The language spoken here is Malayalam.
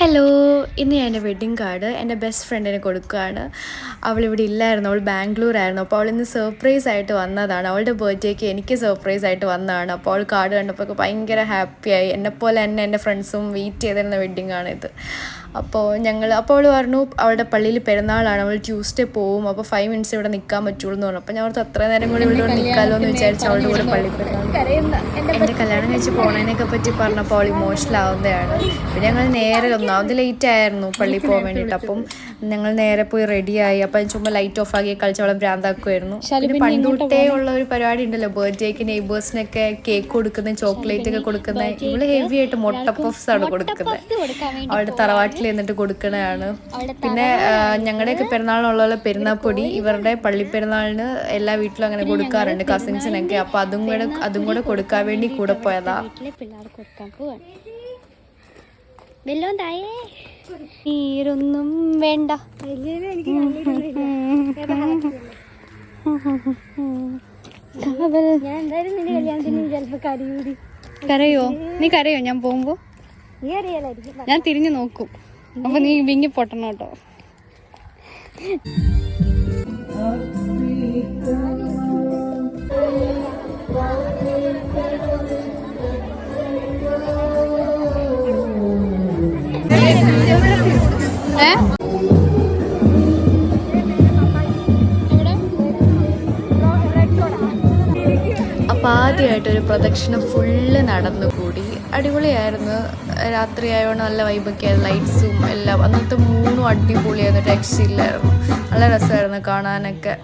ഹലോ, ഇന്ന് ഞാൻ എൻ്റെ വെഡ്ഡിങ് കാർഡ് എൻ്റെ ബെസ്റ്റ് ഫ്രണ്ടിന് കൊടുക്കുകയാണ്. അവളിവിടെ ഇല്ലായിരുന്നു, അവൾ ബാംഗ്ലൂരായിരുന്നു. അപ്പോൾ അവളിന്ന് സർപ്രൈസ് ആയിട്ട് വന്നതാണ്. അവളുടെ ബർത്ത്ഡേക്ക് എനിക്ക് സർപ്രൈസ് ആയിട്ട് വന്നതാണ്. അപ്പോൾ അവൾ കാർഡ് കണ്ടപ്പോൾ ഭയങ്കര ഹാപ്പിയായി. എന്നെപ്പോലെ തന്നെ എൻ്റെ ഫ്രണ്ട്സും വെയിറ്റ് ചെയ്തിരുന്ന വെഡ്ഡിങ് ആണിത്. അപ്പോൾ അവൾ പറഞ്ഞു അവളുടെ പള്ളിയിൽ പെരുന്നാളാണ്, അവൾ ട്യൂസ്ഡേ പോവും, അപ്പോൾ 5 മിനിറ്റ്സ് ഇവിടെ നിൽക്കാൻ പറ്റുള്ളൂ എന്ന് പറഞ്ഞു. അപ്പോൾ ഞാൻ അത്ര നേരം കൂടി ഇവിടെ നിൽക്കാമല്ലോ എന്ന് വിചാരിച്ചു അവളുടെ കൂടെ പള്ളി എൻ്റെ കല്യാണം കഴിച്ച് പോണതിനൊക്കെ പറ്റി പറഞ്ഞപ്പോൾ അവൾ ഇമോഷണൽ ആവുന്നതാണ്. പിന്നെ ഞങ്ങൾ നേരെ ഒന്നാമത് ലേറ്റ് ആയിരുന്നു പള്ളിയിൽ പോകാൻ വേണ്ടിയിട്ട്. അപ്പം ഞങ്ങൾ നേരെ പോയി റെഡിയായി. അപ്പം ചുമ്മാ ലൈറ്റ് ഓഫ് ആക്കി കളിച്ചവളെ ഭ്രാന്താക്കുമായിരുന്നു. പിന്നെ പണ്ടുതൊട്ടേ ഉള്ള ഒരു പരിപാടി ഉണ്ടല്ലോ, ബർത്ത്ഡേക്ക് നെയ്ബേഴ്സിനൊക്കെ കേക്ക് കൊടുക്കുന്നത്, ചോക്ലേറ്റ് ഒക്കെ കൊടുക്കുന്നത്. ഇവള് ഹെവി ആയിട്ട് മുട്ട പഫ്സ് ആണ് കൊടുക്കുന്നത്. അവളുടെ തറവാട്ടിൽ എന്നിട്ട് കൊടുക്കണതാണ്. പിന്നെ ഞങ്ങളുടെയൊക്കെ പെരുന്നാളിനുള്ള പെരുന്നാപ്പൊടി ഇവരുടെ പള്ളി പെരുന്നാളിന് എല്ലാ വീട്ടിലും അങ്ങനെ കൊടുക്കാറുണ്ട്, കസിൻസിനൊക്കെ. അപ്പോൾ അതും കൂടെ കൊടുക്കാൻ വേണ്ടി കൂടെ പോയതാ. നീരൊന്നും വേണ്ട, കരയോ? നീ കരയോ ഞാൻ പോകുമ്പോ? ഞാൻ തിരിഞ്ഞു നോക്കും, അപ്പൊ നീ വിങ്ങി പൊട്ടണം കേട്ടോ. അപ്പം ആദ്യമായിട്ടൊരു പ്രദക്ഷിണം ഫുള്ള് നടന്നുകൂടി. അടിപൊളിയായിരുന്നു. രാത്രി ആയതുകൊണ്ട് നല്ല വൈബൊക്കെ ആയിരുന്നു, ലൈറ്റ്സും എല്ലാം. അന്നത്തെ 3 അടിപൊളിയായിരുന്നു, രക്ഷയില്ലായിരുന്നു. നല്ല രസമായിരുന്നു കാണാനൊക്കെ.